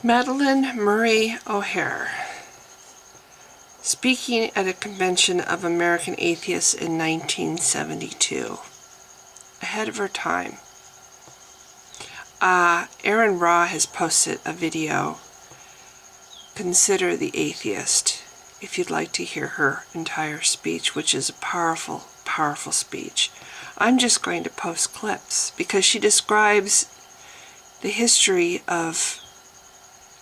Madelyn Murray O'Hair, speaking at a convention of American Atheists in 1972, ahead of her time. Aaron Ra has posted a video, Consider the Atheist, if you'd like to hear her entire speech, which is a powerful, powerful speech. I'm just going to post clips because she describes the history of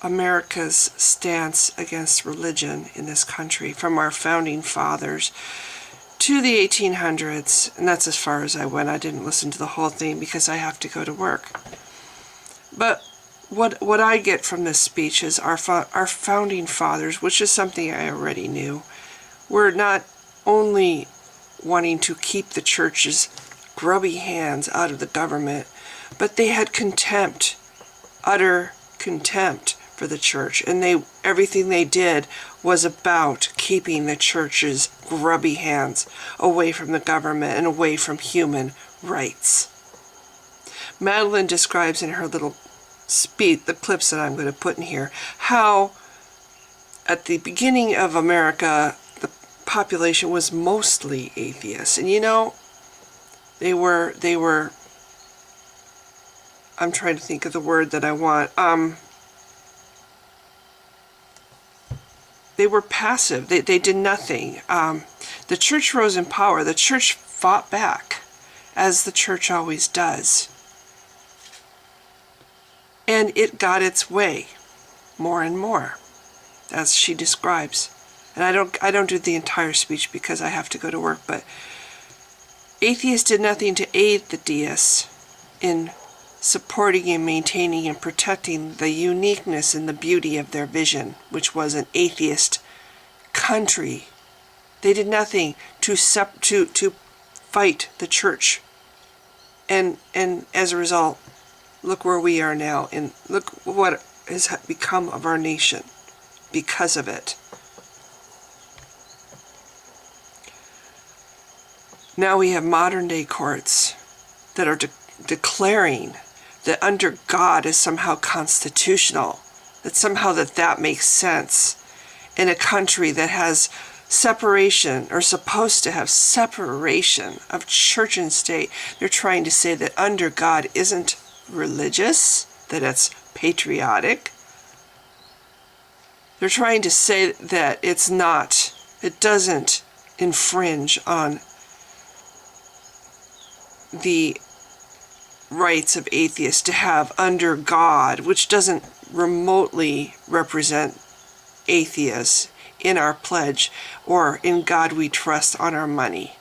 America's stance against religion in this country, from our founding fathers to the 1800s, and that's as far as I went. I didn't listen to the whole thing because I have to go to work. But what I get from this speech is our founding fathers, which is something I already knew, were not only wanting to keep the church's grubby hands out of the government, but they had contempt, utter contempt for the church, and everything they did was about keeping the church's grubby hands away from the government and away from human rights. Madelyn describes in her little speech, the clips that I'm going to put in here, how at the beginning of America the population was mostly atheists, and you know, they were I'm trying to think of the word that I want. They were passive. They did nothing. The church rose in power. The church fought back, as the church always does. And it got its way, more and more, as she describes. And I don't do the entire speech because I have to go to work, but atheists did nothing to aid the deists in supporting and maintaining and protecting the uniqueness and the beauty of their vision, which was an atheist country. They did nothing to fight the church. And as a result, look where we are now, and look what has become of our nation because of it. Now we have modern day courts that are declaring that under God is somehow constitutional, that somehow that makes sense in a country that has separation, or supposed to have separation of church and state. They're trying to say that under God isn't religious, that it's patriotic. They're trying to say that it doesn't infringe on the rights of atheists to have under God, which doesn't remotely represent atheists in our pledge or in God we trust on our money.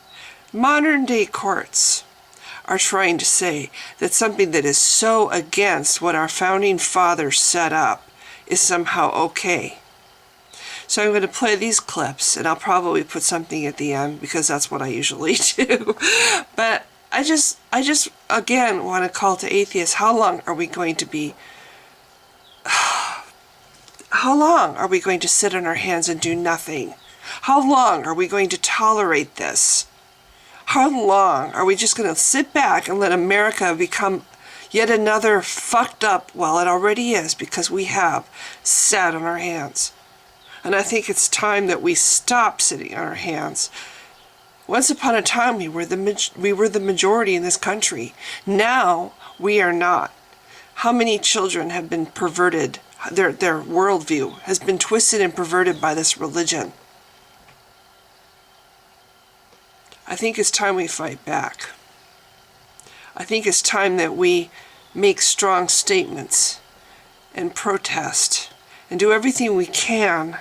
Modern day courts are trying to say that something that is so against what our founding fathers set up is somehow okay. So I'm going to play these clips, and I'll probably put something at the end because that's what I usually do. But I just again want to call to atheists, how long are we going to sit on our hands and do nothing? How long are we going to tolerate this? How long are we just going to sit back and let America become yet another fucked up, well, it already is, because we have sat on our hands. And I think it's time that we stop sitting on our hands. Once upon a time, we were the majority in this country. Now, we are not. How many children have been perverted? Their worldview has been twisted and perverted by this religion. I think it's time we fight back. I think it's time that we make strong statements and protest and do everything we can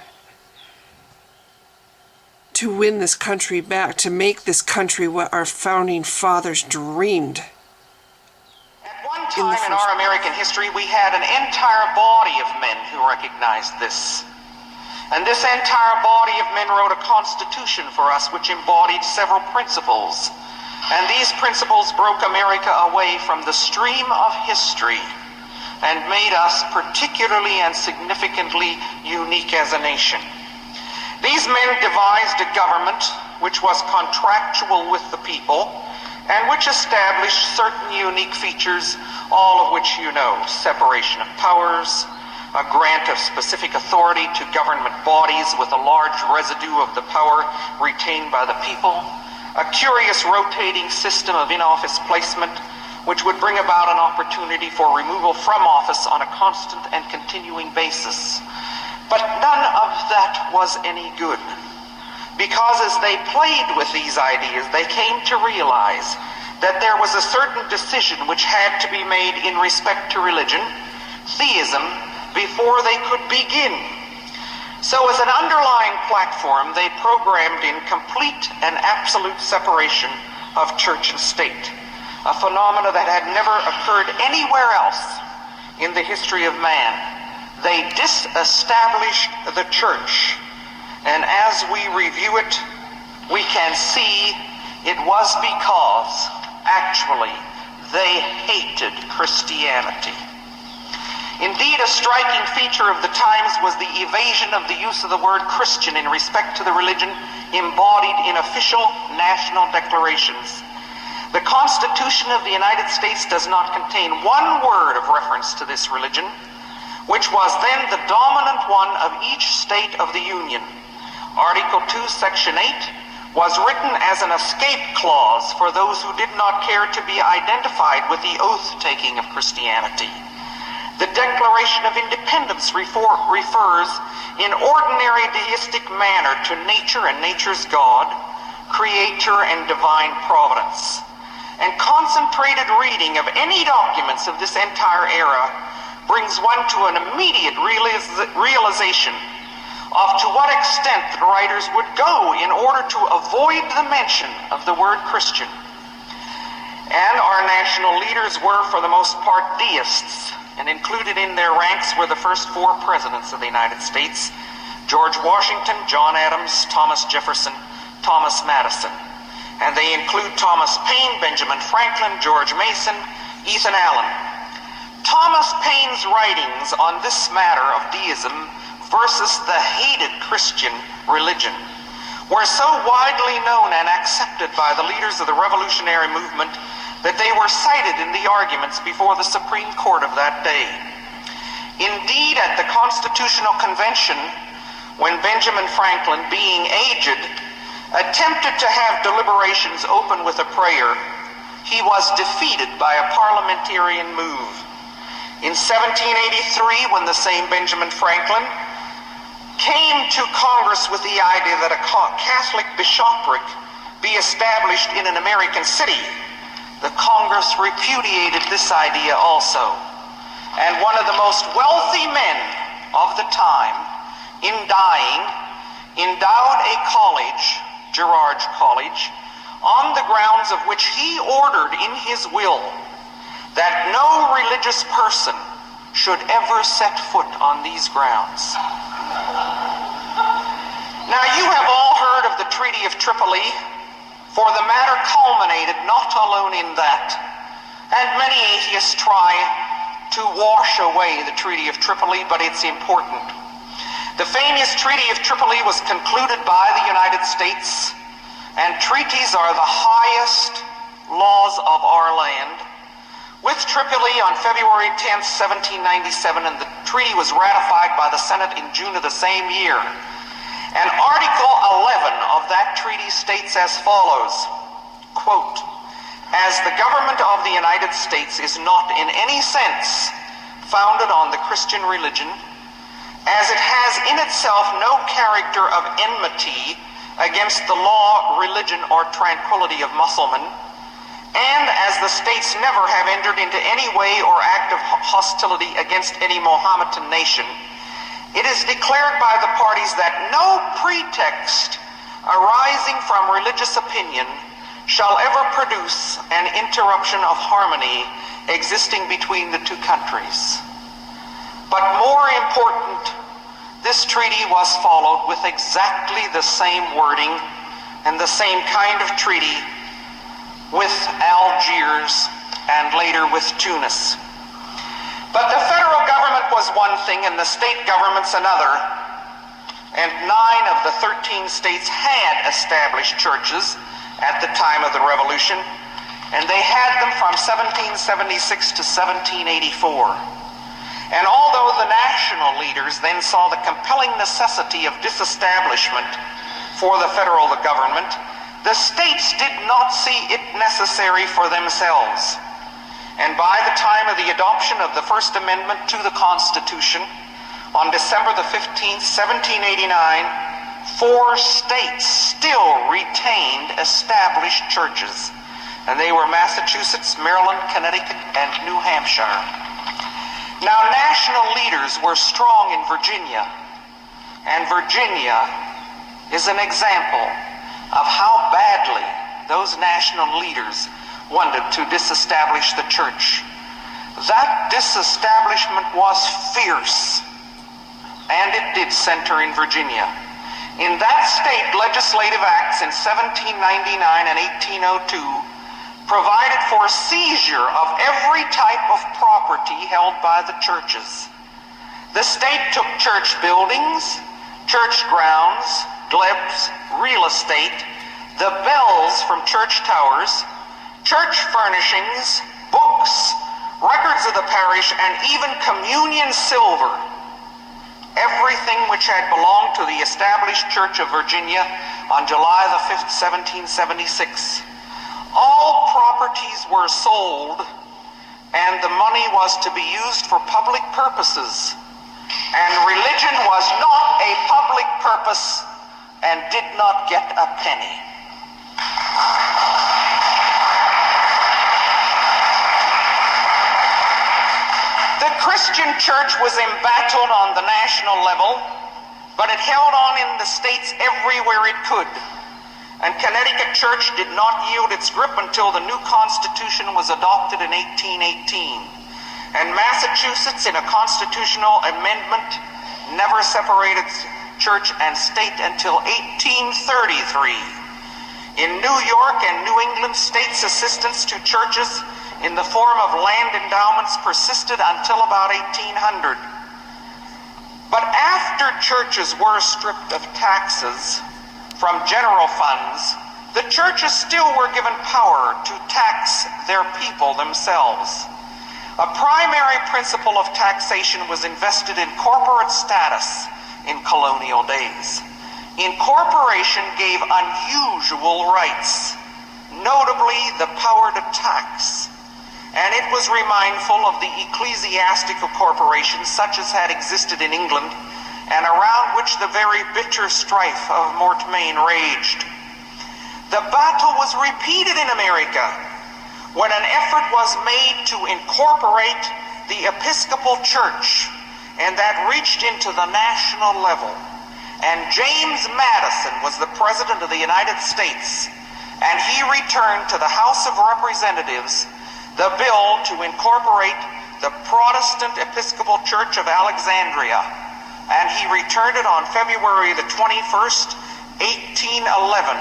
to win this country back, to make this country what our founding fathers dreamed. At one time in our American history, we had an entire body of men who recognized this. And this entire body of men wrote a constitution for us which embodied several principles. And these principles broke America away from the stream of history and made us particularly and significantly unique as a nation. These men devised a government which was contractual with the people and which established certain unique features, all of which you know: separation of powers, a grant of specific authority to government bodies with a large residue of the power retained by the people, a curious rotating system of in-office placement which would bring about an opportunity for removal from office on a constant and continuing basis. But none of that was any good, because as they played with these ideas, they came to realize that there was a certain decision which had to be made in respect to religion, theism, before they could begin. So as an underlying platform, they programmed in complete and absolute separation of church and state, a phenomena that had never occurred anywhere else in the history of man. They disestablished the church, and as we review it, we can see it was because, actually, they hated Christianity. Indeed, a striking feature of the times was the evasion of the use of the word Christian in respect to the religion embodied in official national declarations. The Constitution of the United States does not contain one word of reference to this religion, which was then the dominant one of each state of the Union. Article 2, Section 8 was written as an escape clause for those who did not care to be identified with the oath-taking of Christianity. The Declaration of Independence refers in ordinary deistic manner to nature and nature's God, creator and divine providence. And concentrated reading of any documents of this entire era brings one to an immediate realization of to what extent the writers would go in order to avoid the mention of the word Christian. And our national leaders were, for the most part, deists, and included in their ranks were the first four presidents of the United States: George Washington, John Adams, Thomas Jefferson, Thomas Madison. And they include Thomas Paine, Benjamin Franklin, George Mason, Ethan Allen. Thomas Paine's writings on this matter of deism versus the hated Christian religion were so widely known and accepted by the leaders of the revolutionary movement that they were cited in the arguments before the Supreme Court of that day. Indeed, at the Constitutional Convention, when Benjamin Franklin, being aged, attempted to have deliberations open with a prayer, he was defeated by a parliamentarian move. In 1783, when the same Benjamin Franklin came to Congress with the idea that a Catholic bishopric be established in an American city, the Congress repudiated this idea also. And one of the most wealthy men of the time, in dying, endowed a college, Girard College, on the grounds of which he ordered in his will that no religious person should ever set foot on these grounds. Now, you have all heard of the Treaty of Tripoli, for the matter culminated not alone in that, and many atheists try to wash away the Treaty of Tripoli, but it's important. The famous Treaty of Tripoli was concluded by the United States, and treaties are the highest laws of our land. With Tripoli on February 10th, 1797, and the treaty was ratified by the Senate in June of the same year. And Article 11 of that treaty states as follows, quote, "As the government of the United States is not in any sense founded on the Christian religion, as it has in itself no character of enmity against the law, religion, or tranquility of Mussulmen, and as the states never have entered into any way or act of hostility against any Mohammedan nation, it is declared by the parties that no pretext arising from religious opinion shall ever produce an interruption of harmony existing between the two countries." But more important, this treaty was followed with exactly the same wording and the same kind of treaty with Algiers and later with Tunis. But the federal government was one thing and the state governments another, and 9 of the 13 states had established churches at the time of the Revolution, and they had them from 1776 to 1784. And although the national leaders then saw the compelling necessity of disestablishment for the federal government, the states did not see it necessary for themselves. And by the time of the adoption of the First Amendment to the Constitution, on December the 15th, 1789, 4 states still retained established churches. And they were Massachusetts, Maryland, Connecticut, and New Hampshire. Now, national leaders were strong in Virginia, and Virginia is an example of how badly those national leaders wanted to disestablish the church. That disestablishment was fierce, and it did center in Virginia. In that state, legislative acts in 1799 and 1802 provided for seizure of every type of property held by the churches. The state took church buildings, church grounds, glebs, real estate, the bells from church towers, church furnishings, books, records of the parish, and even communion silver. Everything which had belonged to the established Church of Virginia on July the 5th, 1776. All properties were sold, and the money was to be used for public purposes. And religion was not a public purpose and did not get a penny. The Christian church was embattled on the national level, but it held on in the states everywhere it could. And Connecticut church did not yield its grip until the new Constitution was adopted in 1818. And Massachusetts, in a constitutional amendment, never separated church and state until 1833. In New York and New England, states' assistance to churches in the form of land endowments persisted until about 1800. But after churches were stripped of taxes from general funds, the churches still were given power to tax their people themselves. A primary principle of taxation was invested in corporate status in colonial days. Incorporation gave unusual rights, notably the power to tax, and it was remindful of the ecclesiastical corporations such as had existed in England and around which the very bitter strife of Mortmain raged. The battle was repeated in America when an effort was made to incorporate the Episcopal Church, and that reached into the national level. And James Madison was the President of the United States, and he returned to the House of Representatives the bill to incorporate the Protestant Episcopal Church of Alexandria, and he returned it on February the 21st, 1811.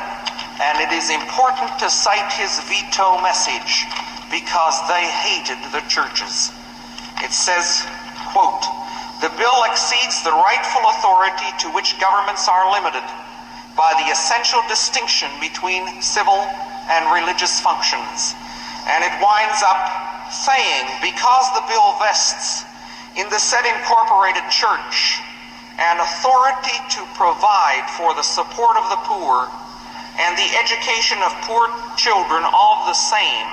And it is important to cite his veto message because they hated the churches. It says, quote, "The bill exceeds the rightful authority to which governments are limited by the essential distinction between civil and religious functions." And it winds up saying, because the bill vests in the said incorporated church an authority to provide for the support of the poor and the education of poor children all the same,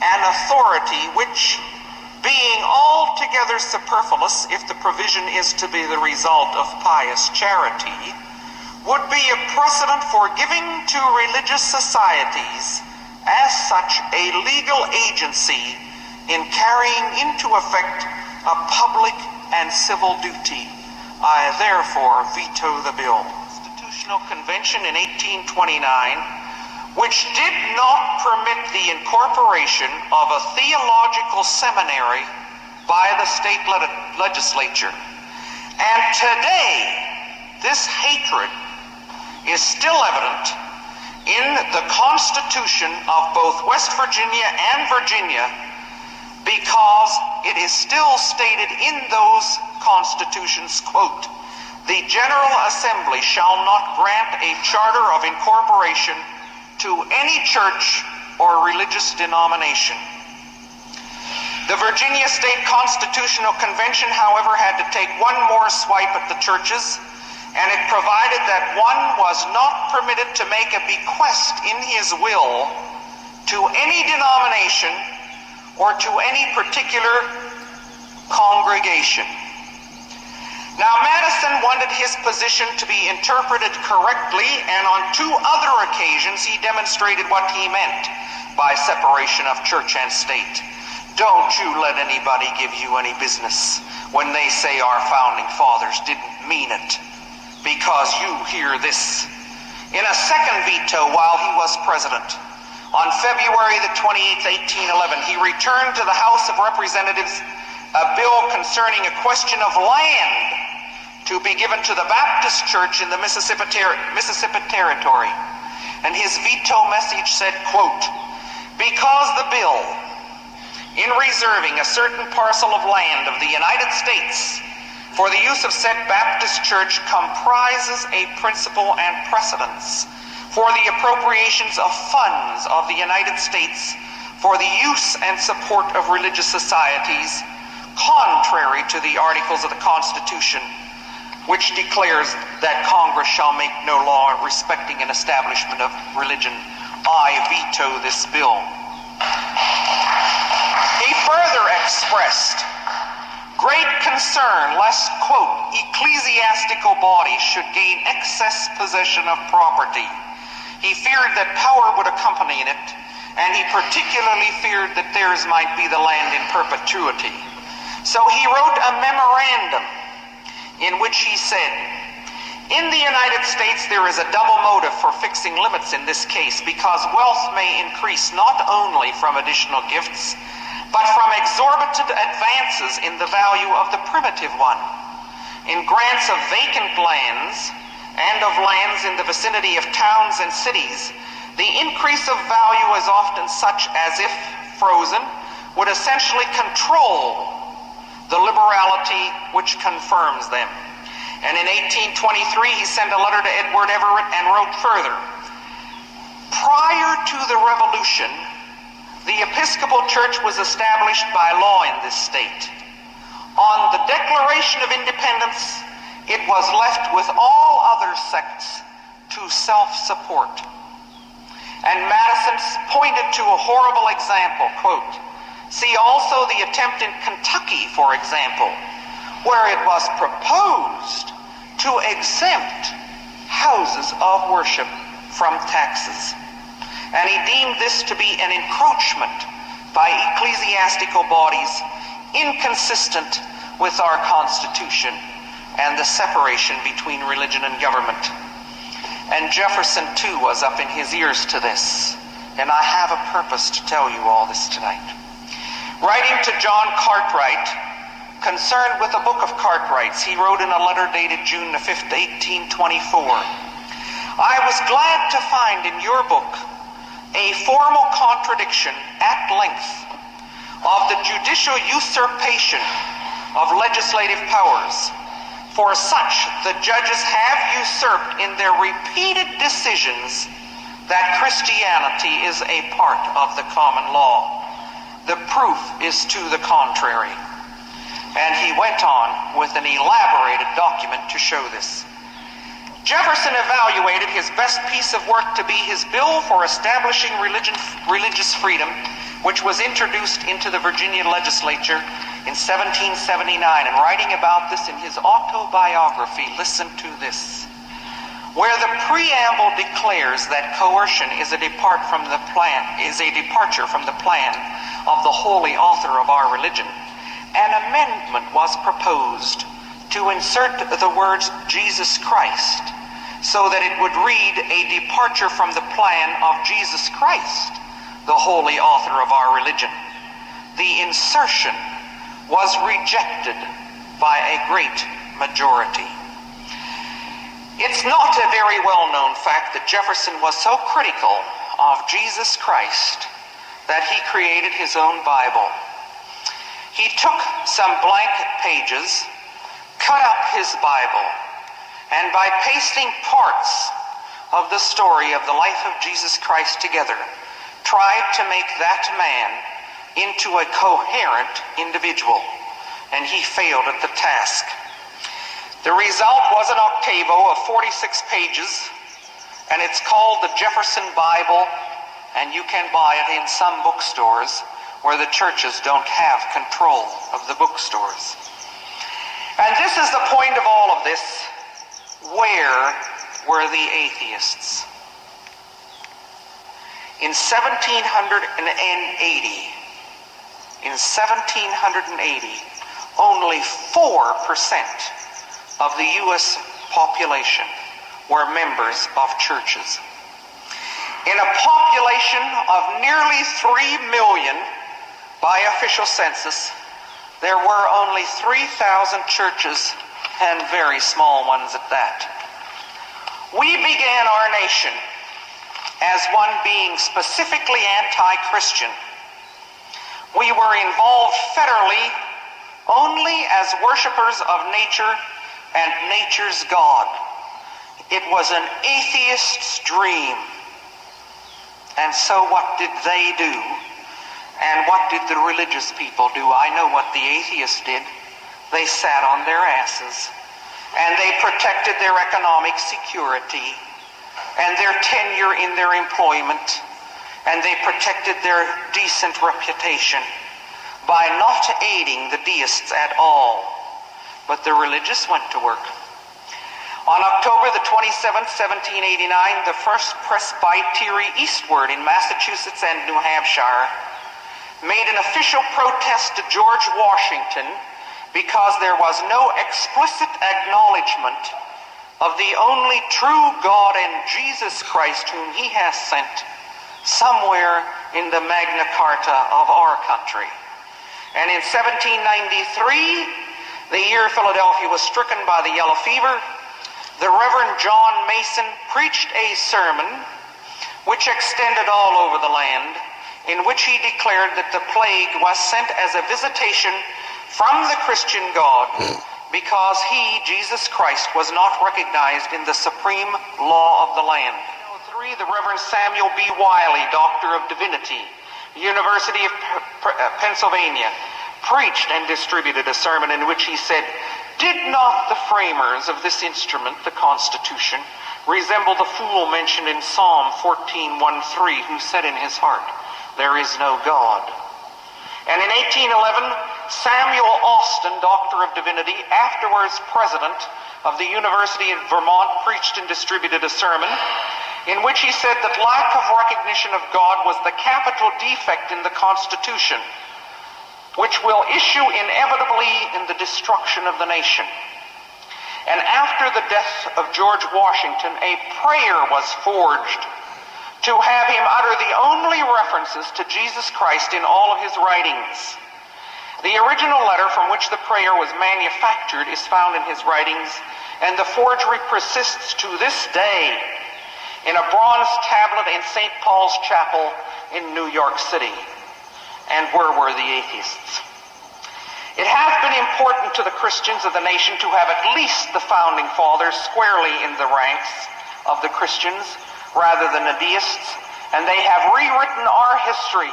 an authority which, being altogether superfluous if the provision is to be the result of pious charity, would be a precedent for giving to religious societies as such a legal agency in carrying into effect a public and civil duty. I therefore veto the bill. Constitutional Convention in 1829, which did not permit the incorporation of a theological seminary by the state legislature. And today, this hatred is still evident in the Constitution of both West Virginia and Virginia, because it is still stated in those constitutions, quote, "The General Assembly shall not grant a charter of incorporation to any church or religious denomination." The Virginia State Constitutional Convention, however, had to take one more swipe at the churches, and it provided that one was not permitted to make a bequest in his will to any denomination or to any particular congregation. Now, Madison wanted his position to be interpreted correctly, and on 2 other occasions he demonstrated what he meant by separation of church and state. Don't you let anybody give you any business when they say our founding fathers didn't mean it, because you hear this. In a second veto while he was president, on February the 28th, 1811, he returned to the House of Representatives a bill concerning a question of land to be given to the Baptist Church in the Mississippi Territory. And his veto message said, quote, "Because the bill in reserving a certain parcel of land of the United States for the use of said Baptist Church comprises a principle and precedence for the appropriations of funds of the United States for the use and support of religious societies, contrary to the Articles of the Constitution, which declares that Congress shall make no law respecting an establishment of religion. I veto this bill." He further expressed great concern lest, quote, "ecclesiastical bodies should gain excess possession of property." He feared that power would accompany it, and he particularly feared that theirs might be the land in perpetuity. So he wrote a memorandum in which he said, "In the United States there is a double motive for fixing limits in this case, because wealth may increase not only from additional gifts, but from exorbitant advances in the value of the primitive one. In grants of vacant lands and of lands in the vicinity of towns and cities, the increase of value is often such as, if frozen, would essentially control the liberality which confirms them." And in 1823 he sent a letter to Edward Everett and wrote further, "Prior to the Revolution, the Episcopal Church was established by law in this state. On the Declaration of Independence, it was left with all other sects to self-support." And Madison pointed to a horrible example, quote, "See also the attempt in Kentucky, for example, where it was proposed to exempt houses of worship from taxes. And he deemed this to be an encroachment by ecclesiastical bodies inconsistent with our Constitution and the separation between religion and government." And Jefferson, too, was up in his ears to this. And I have a purpose to tell you all this tonight. Writing to John Cartwright, concerned with the book of Cartwright's, he wrote in a letter dated June the 5th, 1824, "I was glad to find in your book a formal contradiction at length of the judicial usurpation of legislative powers. For such the judges have usurped in their repeated decisions that Christianity is a part of the common law. The proof is to the contrary." And he went on with an elaborated document to show this. Jefferson evaluated his best piece of work to be his bill for establishing religious freedom, which was introduced into the Virginia legislature in 1779, and writing about this in his autobiography, listen to this, where the preamble declares that coercion is a departure from the plan of the holy author of our religion. An amendment was proposed to insert the words Jesus Christ, so that it would read a departure from the plan of Jesus Christ, the holy author of our religion. The insertion was rejected by a great majority. It's not a very well-known fact that Jefferson was so critical of Jesus Christ that he created his own Bible. He took some blank pages, cut up his Bible, and by pasting parts of the story of the life of Jesus Christ together, tried to make that man into a coherent individual, and he failed at the task. The result was an octavo of 46 pages, and it's called the Jefferson Bible, and you can buy it in some bookstores where the churches don't have control of the bookstores. And this is the point of all of this. Where were the atheists? In 1780, only 4% of the U.S. population were members of churches. In a population of nearly 3 million by official census, there were only 3,000 churches, and very small ones at that. We began our nation as one being specifically anti-Christian. We were involved federally only as worshipers of nature and nature's God. It was an atheist's dream. And so what did they do? And what did the religious people do? I know what the atheists did. They sat on their asses, and they protected their economic security and their tenure in their employment, and they protected their decent reputation by not aiding the deists at all. But the religious went to work. On October the 27th, 1789, the first presbytery eastward in Massachusetts and New Hampshire made an official protest to George Washington because there was no explicit acknowledgement of the only true God and Jesus Christ whom he has sent somewhere in the Magna Carta of our country. And in 1793, the year Philadelphia was stricken by the yellow fever, the Reverend John Mason preached a sermon which extended all over the land, in which he declared that the plague was sent as a visitation from the Christian God because he, Jesus Christ, was not recognized in the supreme law of the land. The Reverend Samuel B. Wiley, Doctor of Divinity, University of Pennsylvania, preached and distributed a sermon in which he said, "Did not the framers of this instrument, the Constitution, resemble the fool mentioned in Psalm 14:1-3, who said in his heart, 'There is no God'?" And in 1811, Samuel Austin, Doctor of Divinity, afterwards president of the University of Vermont, preached and distributed a sermon in which he said that lack of recognition of God was the capital defect in the Constitution, which will issue inevitably in the destruction of the nation. And after the death of George Washington, a prayer was forged to have him utter the only references to Jesus Christ in all of his writings. The original letter from which the prayer was manufactured is found in his writings, and the forgery persists to this day in a bronze tablet in St. Paul's Chapel in New York City. And where were the atheists? It has been important to the Christians of the nation to have at least the founding fathers squarely in the ranks of the Christians rather than the deists, and they have rewritten our history.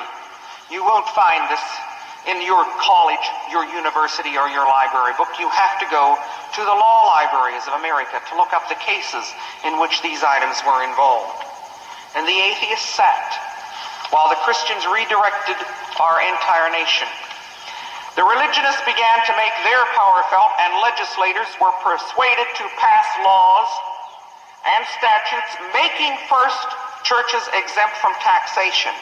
You won't find this in your college, your university, or your library book. You have to go to the law libraries of America to look up the cases in which these items were involved. And the atheists sat while the Christians redirected our entire nation. The religionists began to make their power felt, and legislators were persuaded to pass laws and statutes making first churches exempt from taxation.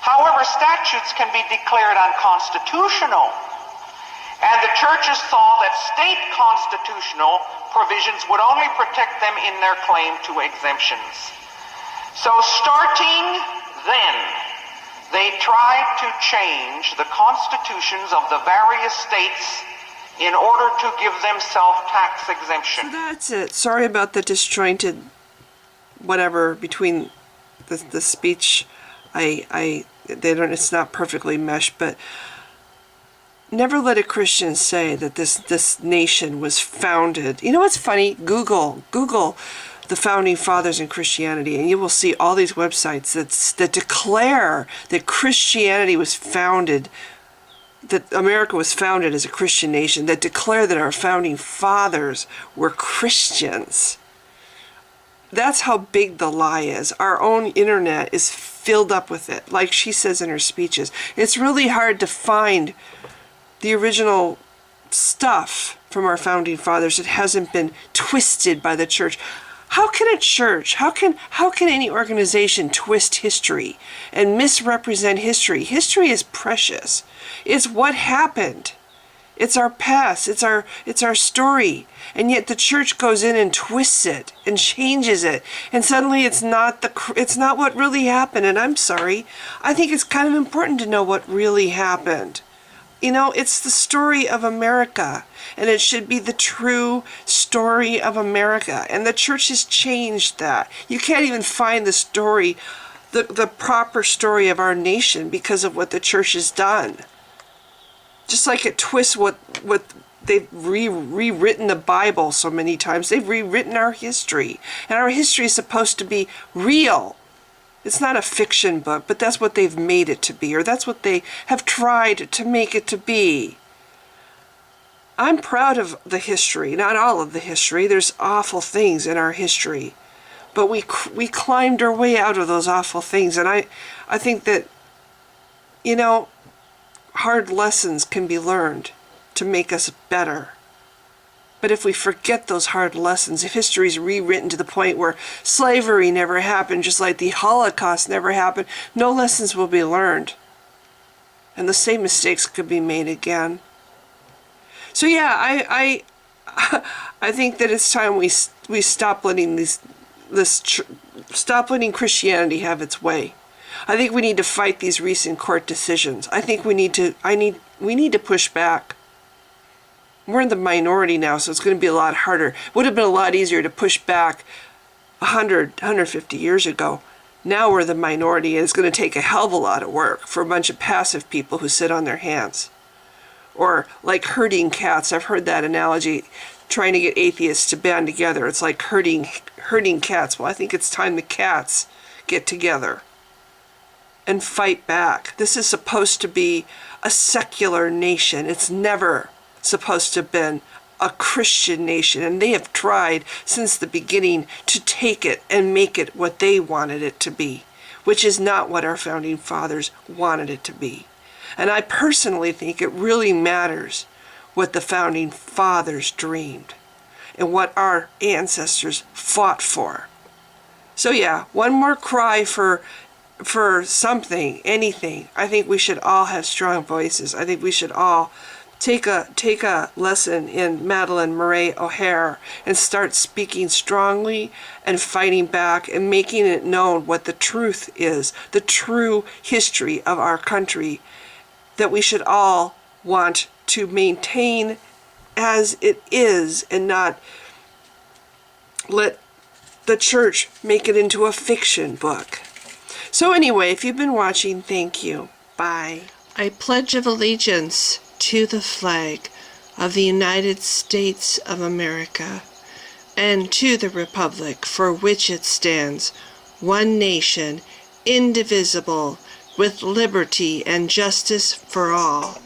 However, statutes can be declared unconstitutional, and the churches saw that state constitutional provisions would only protect them in their claim to exemptions. So starting then, they tried to change the constitutions of the various states in order to give themselves tax exemption. So that's it. Sorry about the disjointed whatever between the speech. It's not perfectly meshed, but never let a Christian say that this nation was founded. You know what's funny? Google the Founding Fathers and Christianity, and you will see all these websites that declare that Christianity was founded, that America was founded as a Christian nation, that declare that our Founding Fathers were Christians. That's how big the lie is. Our own internet is filled up with it, like she says in her speeches. It's really hard to find the original stuff from our Founding Fathers that hasn't been twisted by the church. How can a church, how can any organization twist history and misrepresent history? History is precious. It's what happened. It's our past. It's our story. And yet the church goes in and twists it and changes it. And suddenly it's not what really happened. And I'm sorry. I think it's kind of important to know what really happened. You know, it's the story of America, and it should be the true story of America. And the church has changed that. You can't even find the story, the proper story of our nation because of what the church has done. Just like it twists what they've rewritten the Bible so many times. They've rewritten our history. And our history is supposed to be real. It's not a fiction book, but that's what they've made it to be, or that's what they have tried to make it to be. I'm proud of the history, not all of the history. There's awful things in our history. But we climbed our way out of those awful things. And I think that, you know, hard lessons can be learned to make us better. But if we forget those hard lessons, if history is rewritten to the point where slavery never happened, just like the Holocaust never happened, no lessons will be learned. And the same mistakes could be made again. So yeah, I think that it's time we stop letting stop letting Christianity have its way. I think we need to fight these recent court decisions. I think we need to push back. We're in the minority now, so it's going to be a lot harder. It would have been a lot easier to push back 150 years ago. Now we're the minority, and it's going to take a hell of a lot of work for a bunch of passive people who sit on their hands. Or like herding cats. I've heard that analogy, trying to get atheists to band together. It's like herding cats. Well, I think it's time the cats get together and fight back. This is supposed to be a secular nation. It's never supposed to have been a Christian nation, and they have tried since the beginning to take it and make it what they wanted it to be, which is not what our Founding Fathers wanted it to be. And I personally think it really matters what the Founding Fathers dreamed and what our ancestors fought for. So yeah, one more cry for something, anything. I think we should all have strong voices. I think we should all take a lesson in Madelyn Murray O'Hair and start speaking strongly and fighting back and making it known what the truth is, the true history of our country, that we should all want to maintain as it is and not let the church make it into a fiction book. So anyway, if you've been watching, thank you. Bye. I pledge of allegiance to the flag of the United States of America and to the republic for which it stands, one nation, indivisible, with liberty and justice for all.